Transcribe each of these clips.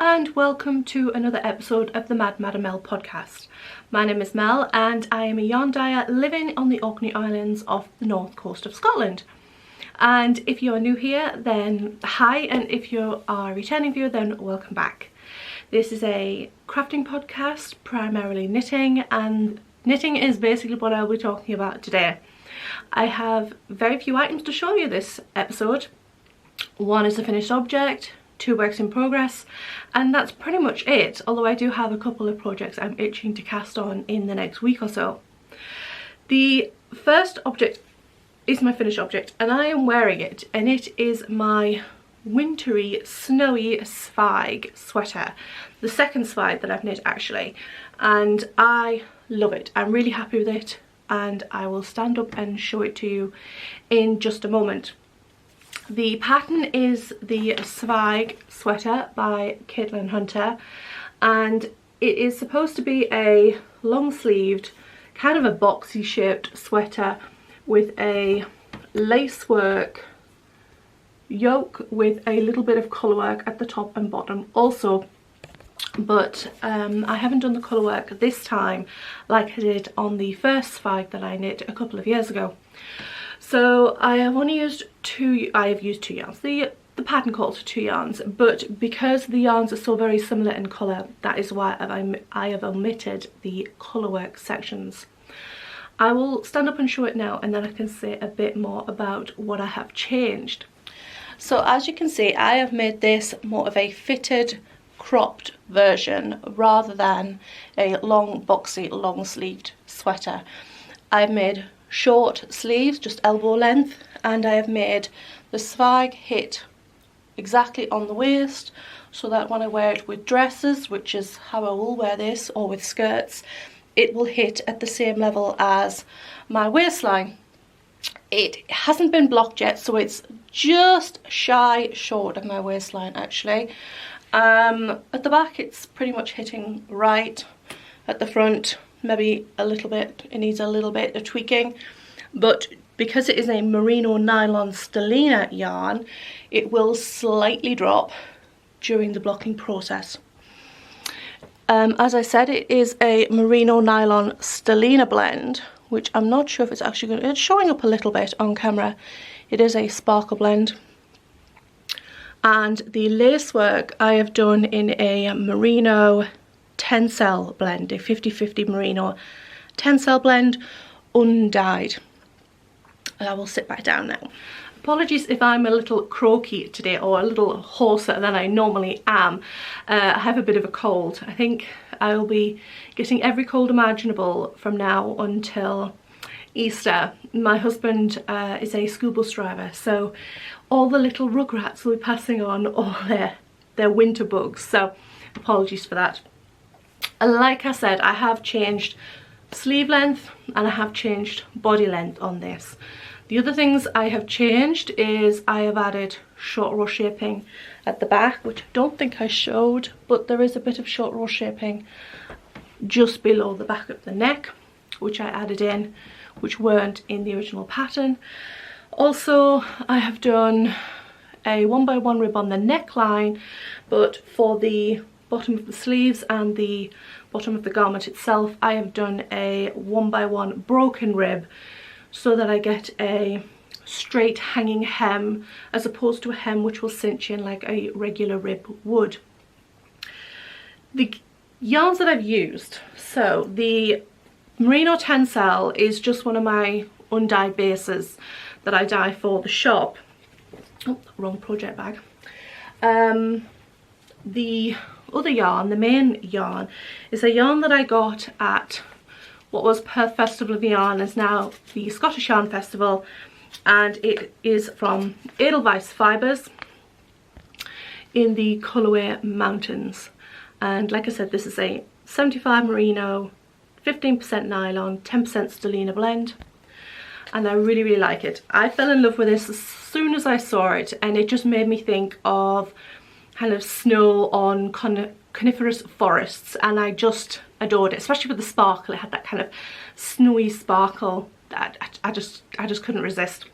and welcome to another episode of the Mad Madam Mel podcast. My name is Mel and I am a yarn dyer living on the Orkney Islands off the north coast of Scotland. And if you are new here, then hi, and if you are a returning viewer, then welcome back. This is a crafting podcast, primarily knitting, and knitting is basically what I'll be talking about today. I have very few items to show you this episode. One is a finished object, 2 works in progress, and that's pretty much it, although I do have a couple of projects I'm itching to cast on in the next week or so. The first object is my finished object and I am wearing it, and it is my wintry, snowy Zweig sweater, the second Zweig that I've knit actually, and I love it. I'm really happy with it and I will stand up and show it to you in just a moment. The pattern is the Zweig sweater by Caitlin Hunter, and it is supposed to be a long-sleeved, kind of a boxy shaped sweater with a lacework yoke with a little bit of colourwork at the top and bottom also, but I haven't done the colourwork this time like I did on the first Zweig that I knit a couple of years ago. So I have only used two yarns. The pattern calls for 2 yarns, but because the yarns are so very similar in colour, that is why I have omitted the colourwork sections. I will stand up and show it now, and then I can say a bit more about what I have changed. So as you can see, I have made this more of a fitted, cropped version rather than a long, boxy, long-sleeved sweater. I've made short sleeves, just elbow length, and I have made the Zweig hit exactly on the waist, so that when I wear it with dresses, which is how I will wear this, or with skirts, it will hit at the same level as my waistline. It hasn't been blocked yet, so it's just shy short of my waistline actually. At the back it's pretty much hitting right. At the front maybe a little bit, it needs a little bit of tweaking, but because it is a merino nylon stellina yarn, it will slightly drop during the blocking process. As I said, it is a merino nylon stellina blend, which I'm not sure if it's actually going to, it's showing up a little bit on camera. It is a sparkle blend. And the lace work I have done in a merino tencel blend, a 50-50 merino tencel blend, undyed. And I will sit back down now. Apologies if I'm a little croaky today, or a little hoarser than I normally am. I have a bit of a cold. I think I will be getting every cold imaginable from now until Easter. My husband is a school bus driver, so all the little rugrats will be passing on all their winter bugs, so apologies for that. Like I said, I have changed sleeve length and I have changed body length on this. The other things I have changed is I have added short row shaping at the back, which I don't think I showed, but there is a bit of short row shaping just below the back of the neck, which I added in, which weren't in the original pattern. Also, I have done a 1x1 rib on the neckline, but for the bottom of the sleeves and the bottom of the garment itself, I have done a 1x1 broken rib, so that I get a straight hanging hem as opposed to a hem which will cinch in like a regular rib would. The yarns that I've used, so the merino tencel is just one of my undyed bases that I dye for the shop. Oh, wrong project bag. The other yarn, the main yarn, is a yarn that I got at what was Perth Festival of Yarn, is now the Scottish Yarn Festival, and it is from Edelweiss Fibres in the colourway Mountains. And like I said, this is a 75 merino, 15% nylon, 10% stellina blend, and I really, really like it. I fell in love with this as soon as I saw it, and it just made me think of kind of snow on coniferous forests, and I just adored it, especially with the sparkle. It had that kind of snowy sparkle that I just couldn't resist.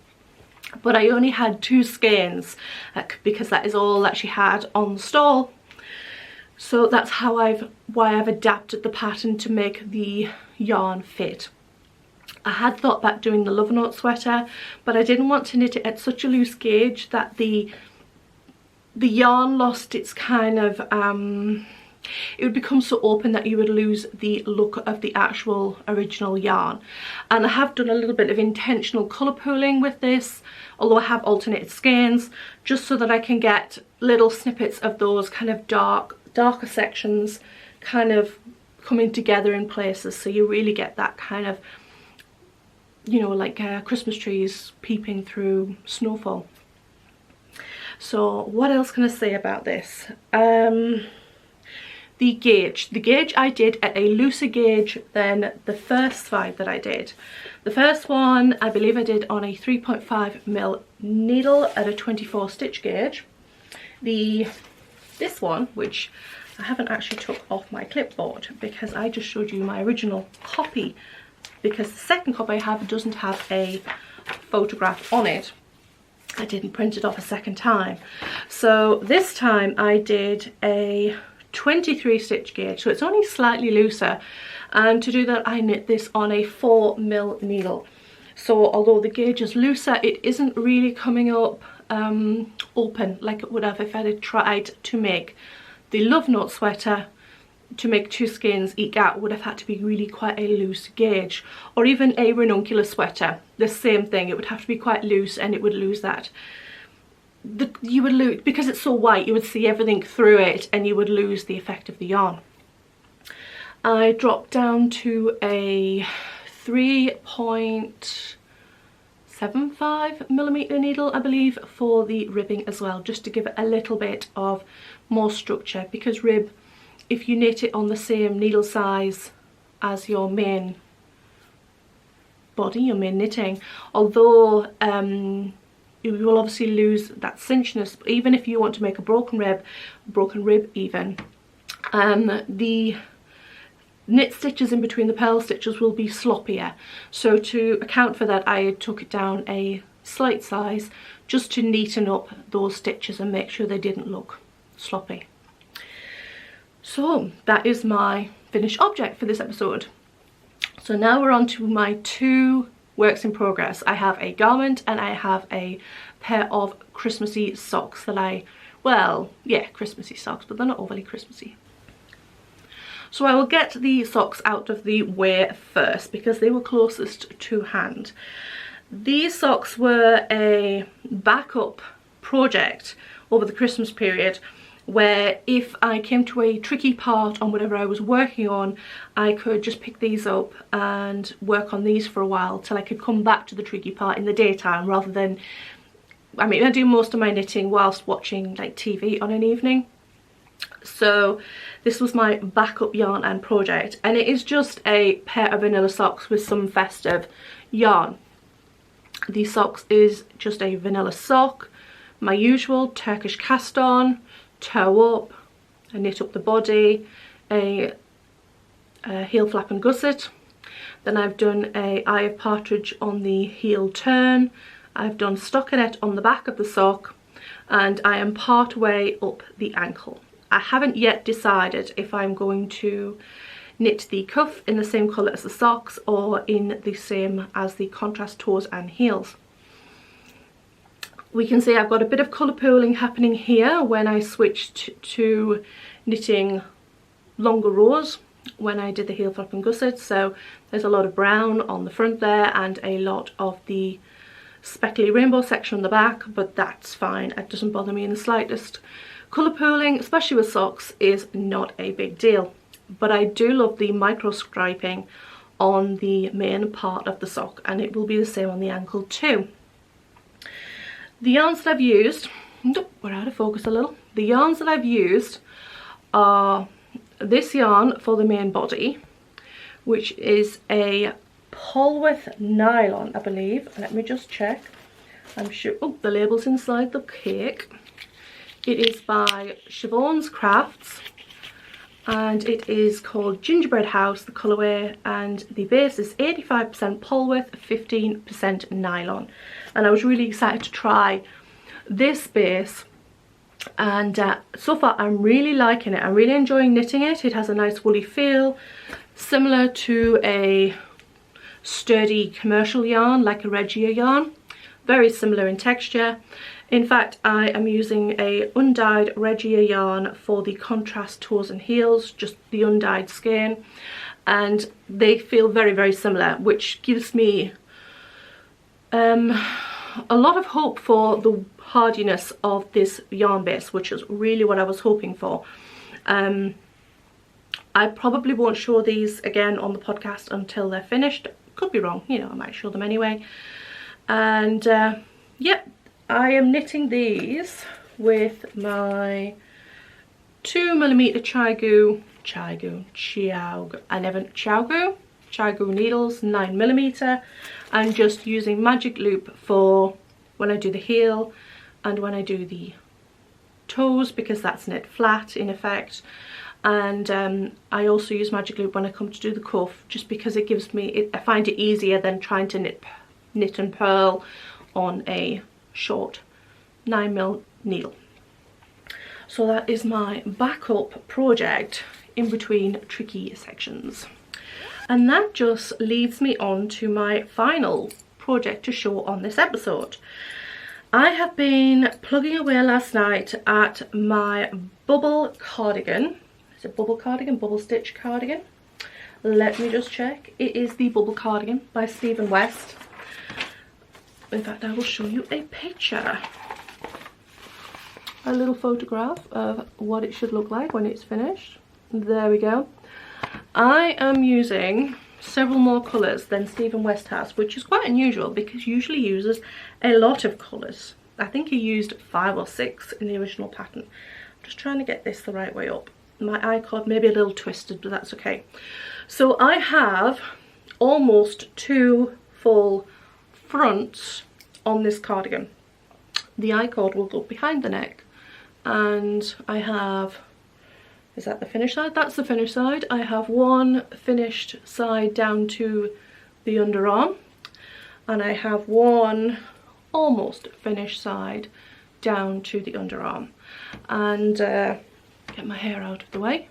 But I only had 2 skeins because that is all that she had on the stall. So that's why I've adapted the pattern to make the yarn fit. I had thought about doing the Love Note sweater, but I didn't want to knit it at such a loose gauge that the yarn lost its kind of it would become so open that you would lose the look of the actual original yarn. And I have done a little bit of intentional colour pooling with this, although I have alternated skeins, just so that I can get little snippets of those kind of darker sections kind of coming together in places, so you really get that kind of, you know, like Christmas trees peeping through snowfall. So what else can I say about this? The gauge I did at a looser gauge than the first 5 that I did. The first one I believe I did on a 3.5mm needle at a 24 stitch gauge. This one, which I haven't actually took off my clipboard because I just showed you my original copy, because the second copy I have doesn't have a photograph on it. I didn't print it off a second time. So this time I did a 23 stitch gauge, so it's only slightly looser, and to do that I knit this on a 4mm needle. So although the gauge is looser, it isn't really coming up open like it would have if I had tried to make the Love Note sweater. To make 2 skeins eke out would have had to be really quite a loose gauge, or even a ranunculus sweater, the same thing. It would have to be quite loose and it would lose that. You would lose, because it's so white, you would see everything through it and you would lose the effect of the yarn. I dropped down to a 3.75mm needle, I believe, for the ribbing as well, just to give it a little bit of more structure, because rib, if you knit it on the same needle size as your main body, your main knitting, although you will obviously lose that cinchness, but even if you want to make a broken rib even, the knit stitches in between the purl stitches will be sloppier. So to account for that, I took it down a slight size just to neaten up those stitches and make sure they didn't look sloppy. So that is my finished object for this episode. So now we're on to my 2 works in progress. I have a garment and I have a pair of Christmassy socks that well, yeah, Christmassy socks, but they're not overly Christmassy. So I will get the socks out of the way first because they were closest to hand. These socks were a backup project over the Christmas period, where if I came to a tricky part on whatever I was working on, I could just pick these up and work on these for a while till I could come back to the tricky part in the daytime, rather than, I mean, I do most of my knitting whilst watching like TV on an evening. So this was my backup yarn and project, and it is just a pair of vanilla socks with some festive yarn. These socks is just a vanilla sock, my usual Turkish cast on, toe up, I knit up the body, a heel flap and gusset. Then I've done a eye of partridge on the heel turn. I've done stockinette on the back of the sock, and I am part way up the ankle. I haven't yet decided if I'm going to knit the cuff in the same colour as the socks or in the same as the contrast toes and heels. We can see I've got a bit of colour pooling happening here when I switched to knitting longer rows when I did the heel flap and gusset. So there's a lot of brown on the front there and a lot of the speckly rainbow section on the back, but that's fine, it doesn't bother me in the slightest. Colour pooling, especially with socks, is not a big deal, but I do love the micro striping on the main part of the sock, and it will be the same on the ankle too. The yarns that I've used, we're out of focus a little. The yarns that I've used are this yarn for the main body, which is a Polwarth nylon, I believe. Let me just check. I'm sure, oh, the label's inside the cake. It is by Siobhan's Crafts, and it is called Gingerbread House, the colourway, and the base is 85% Polwarth, 15% nylon. And I was really excited to try this base And so far I'm really liking it. I'm really enjoying knitting it. It has a nice woolly feel, similar to a sturdy commercial yarn like a Regia yarn. Very similar in texture. In fact, I am using a undyed Regia yarn for the contrast toes and heels, just the undyed skein, and they feel very, very similar, which gives me a lot of hope for the hardiness of this yarn base, which is really what I was hoping for. I probably won't show these again on the podcast until they're finished. Could be wrong, you know, I might show them anyway. And yep, I am knitting these with my 2mm Chiaogu needles, 9mm, and just using magic loop for when I do the heel and when I do the toes, because that's knit flat in effect. And I also use magic loop when I come to do the cuff, just because it gives me, I find it easier than trying to knit and purl on a short 9mm needle. So that is my backup project in between tricky sections. And that just leads me on to my final project to show on this episode. I have been plugging away last night at my bubble cardigan. Is it bubble cardigan? Bubble stitch cardigan? Let me just check. It is the Bubble Cardigan by Stephen West. In fact, I will show you a picture. A little photograph of what it should look like when it's finished. There we go. I am using several more colours than Stephen West has, which is quite unusual because he usually uses a lot of colours. I think he used 5 or 6 in the original pattern. I'm just trying to get this the right way up. My I-cord may be a little twisted, but that's okay. So I have almost 2 full fronts on this cardigan. The I-cord will go behind the neck, and I have, is that the finished side? That's the finished side. I have one finished side down to the underarm, and I have one almost finished side down to the underarm. And get my hair out of the way.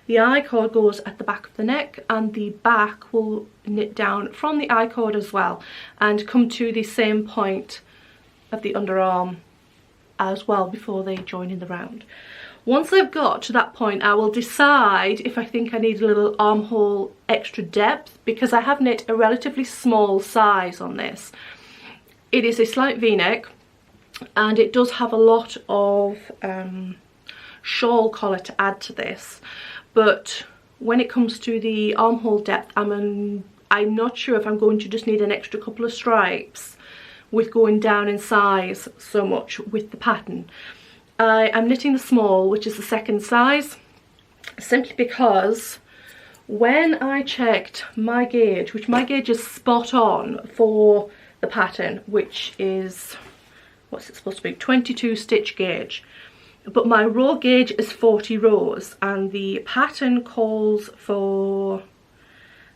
The I-cord goes at the back of the neck, and the back will knit down from the I-cord as well and come to the same point of the underarm as well before they join in the round. Once I've got to that point, I will decide if I think I need a little armhole extra depth, because I have knit a relatively small size on this. It is a slight v-neck, and it does have a lot of shawl collar to add to this, but when it comes to the armhole depth, I'm not sure if I'm going to just need an extra couple of stripes with going down in size so much with the pattern. I'm knitting the small, which is the second size, simply because when I checked my gauge, which my gauge is spot on for the pattern, which is, what's it supposed to be, 22 stitch gauge, but my row gauge is 40 rows, and the pattern calls for,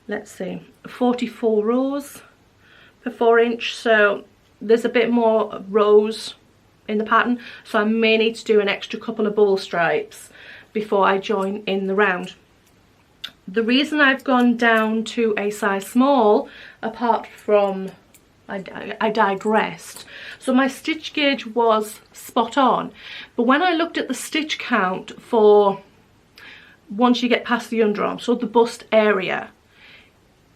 let's see, 44 rows per 4 inch, so there's a bit more rows in the pattern, so I may need to do an extra couple of bubble stripes before I join in the round. The reason I've gone down to a size small, apart from I digressed. So my stitch gauge was spot on, but when I looked at the stitch count for once you get past the underarm, so the bust area,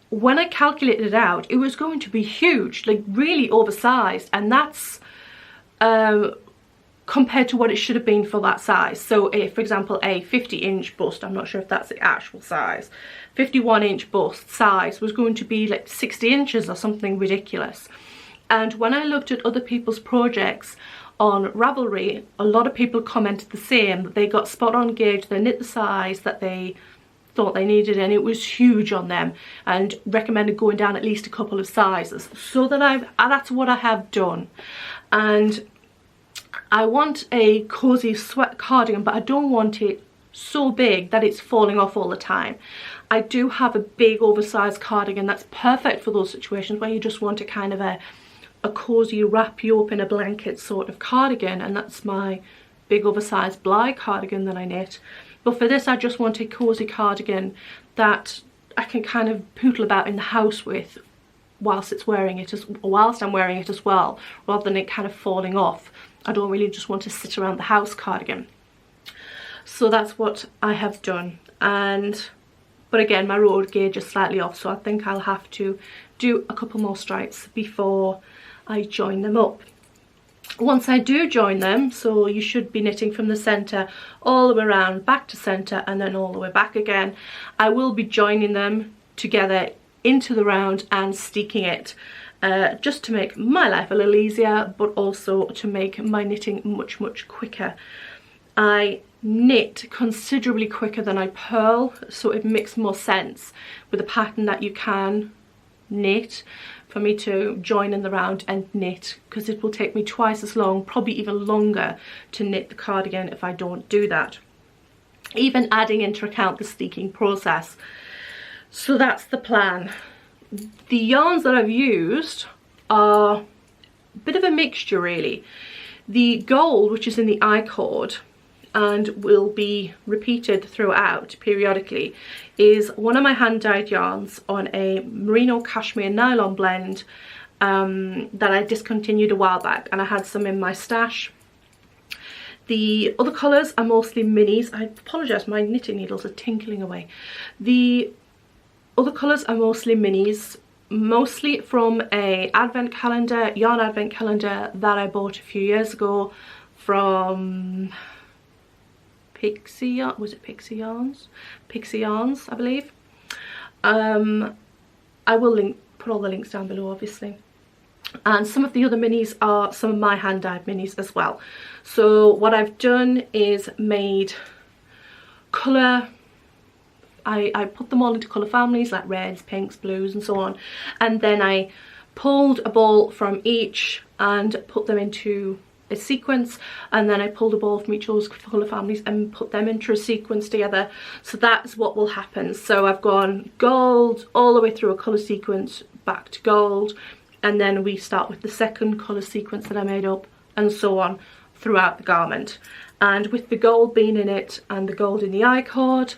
when I calculated it out, it was going to be huge, like really oversized, and that's compared to what it should have been for that size. So for example, a 50-inch bust, I'm not sure if that's the actual size, 51-inch bust size was going to be like 60 inches or something ridiculous. And when I looked at other people's projects on Ravelry, a lot of people commented the same, that they got spot on gauge, they knit the size that they thought they needed, and it was huge on them, and recommended going down at least a couple of sizes. So that that's what I have done. And I want a cozy sweat cardigan, but I don't want it so big that it's falling off all the time. I do have a big oversized cardigan that's perfect for those situations where you just want a kind of a cozy, wrap you up in a blanket sort of cardigan, and that's my big oversized Bleig cardigan that I knit, but for this I just want a cozy cardigan that I can kind of poodle about in the house with whilst I'm wearing it as well, rather than it kind of falling off. I don't really just want to sit around the house cardigan. So that's what I have done. But again, my road gauge is slightly off, so I think I'll have to do a couple more stripes before I join them up. Once I do join them, so you should be knitting from the centre all the way around, back to centre, and then all the way back again, I will be joining them together into the round and steeking it, just to make my life a little easier, but also to make my knitting much quicker. I knit considerably quicker than I purl, so it makes more sense with a pattern that you can knit for me to join in the round and knit, because it will take me twice as long, probably even longer, to knit the cardigan if I don't do that, even adding into account the steeking process. So that's the plan. The yarns that I've used are a bit of a mixture really. The gold, which is in the I-cord and will be repeated throughout periodically, is one of my hand-dyed yarns on a merino cashmere nylon blend that I discontinued a while back, and I had some in my stash. The other colours are mostly minis. I apologise, my knitting needles are tinkling away. The other colours are mostly minis, mostly from a advent calendar, yarn advent calendar that I bought a few years ago from Pixie Yarns, I believe. I will put all the links down below, obviously. And some of the other minis are some of my hand-dyed minis as well. So what I've done is made colour, I put them all into colour families like reds, pinks, blues and so on, and then I pulled a ball from each and put them into a sequence, and then I pulled a ball from each of those colour families and put them into a sequence together. So that's what will happen. So I've gone gold all the way through a colour sequence, back to gold, and then we start with the second colour sequence that I made up, and so on throughout the garment. And with the gold being in it and the gold in the I-cord,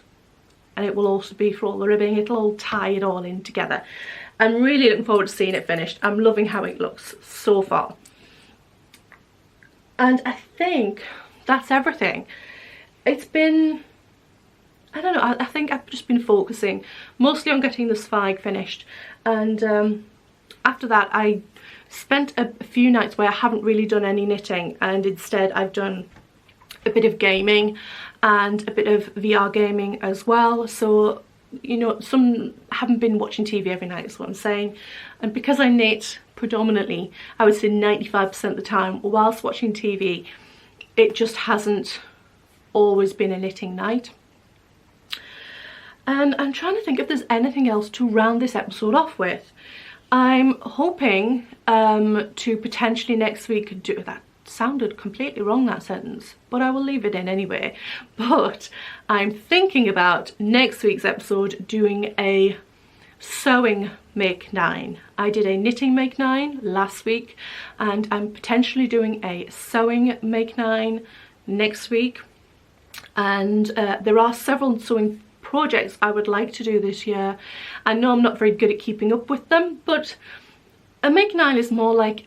and it will also be for all the ribbing, it'll all tie it all in together. I'm really looking forward to seeing it finished. I'm loving how it looks so far. And I think that's everything. It's been, I don't know, I think I've just been focusing mostly on getting the Zweig finished, and after that I spent a few nights where I haven't really done any knitting, and instead I've done a bit of gaming and a bit of VR gaming as well. So, you know, I haven't been watching TV every night is what I'm saying, and because I knit predominantly, I would say 95% of the time whilst watching TV, it just hasn't always been a knitting night. And I'm trying to think if there's anything else to round this episode off with. I'm hoping to potentially next week do that. Sounded completely wrong, that sentence, but I will leave it in anyway. But I'm thinking about next week's episode doing a sewing make 9. I did a knitting make 9 last week, and I'm potentially doing a sewing make 9 next week. And there are several sewing projects I would like to do this year. I know I'm not very good at keeping up with them, but a make 9 is more like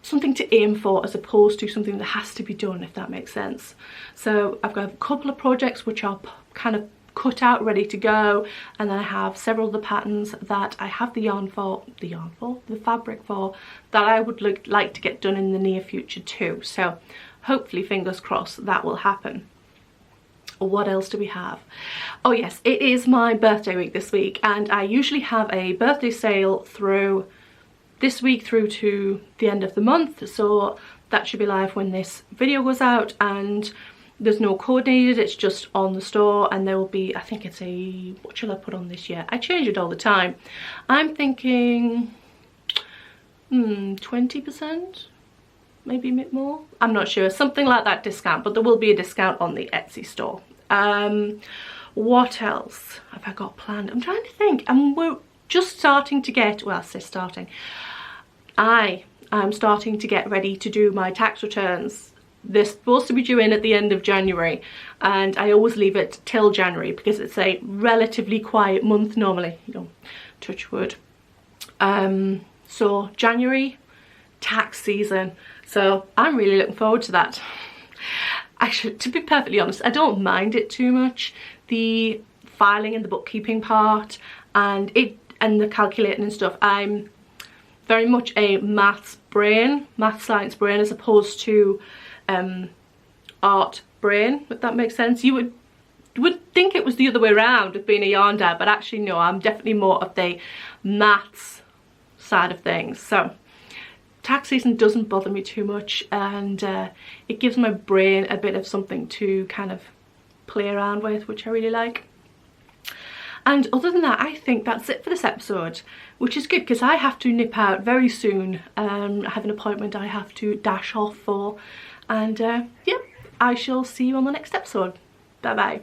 something to aim for as opposed to something that has to be done, if that makes sense. So I've got a couple of projects which are kind of cut out, ready to go, and then I have several of the patterns that I have the fabric for, that I would like to get done in the near future too. So hopefully, fingers crossed, that will happen. What else do we have? Oh yes, it is my birthday week this week, and I usually have a birthday sale through this week through to the end of the month, so that should be live when this video goes out, and there's no code needed, it's just on the store, and there will be, I think it's a, what shall I put on this year? I change it all the time. I'm thinking 20%, maybe a bit more, I'm not sure, something like that discount, but there will be a discount on the Etsy store. What else have I got planned? I'm trying to think, and we're just starting to get, well, I say starting, I I'm starting to get ready to do my tax returns. They're supposed to be due in at the end of January, and I always leave it till January because it's a relatively quiet month normally, you know, touch wood. So January, tax season, so I'm really looking forward to that. Actually, to be perfectly honest, I don't mind it too much, the filing and the bookkeeping part and the calculating and stuff. I'm very much a maths science brain, as opposed to art brain, if that makes sense. You would think it was the other way around with being a yarn dad, but actually no, I'm definitely more of the maths side of things. So tax season doesn't bother me too much, and it gives my brain a bit of something to kind of play around with, which I really like. And other than that, I think that's it for this episode, which is good because I have to nip out very soon. I have an appointment I have to dash off for, and yeah, I shall see you on the next episode. Bye bye.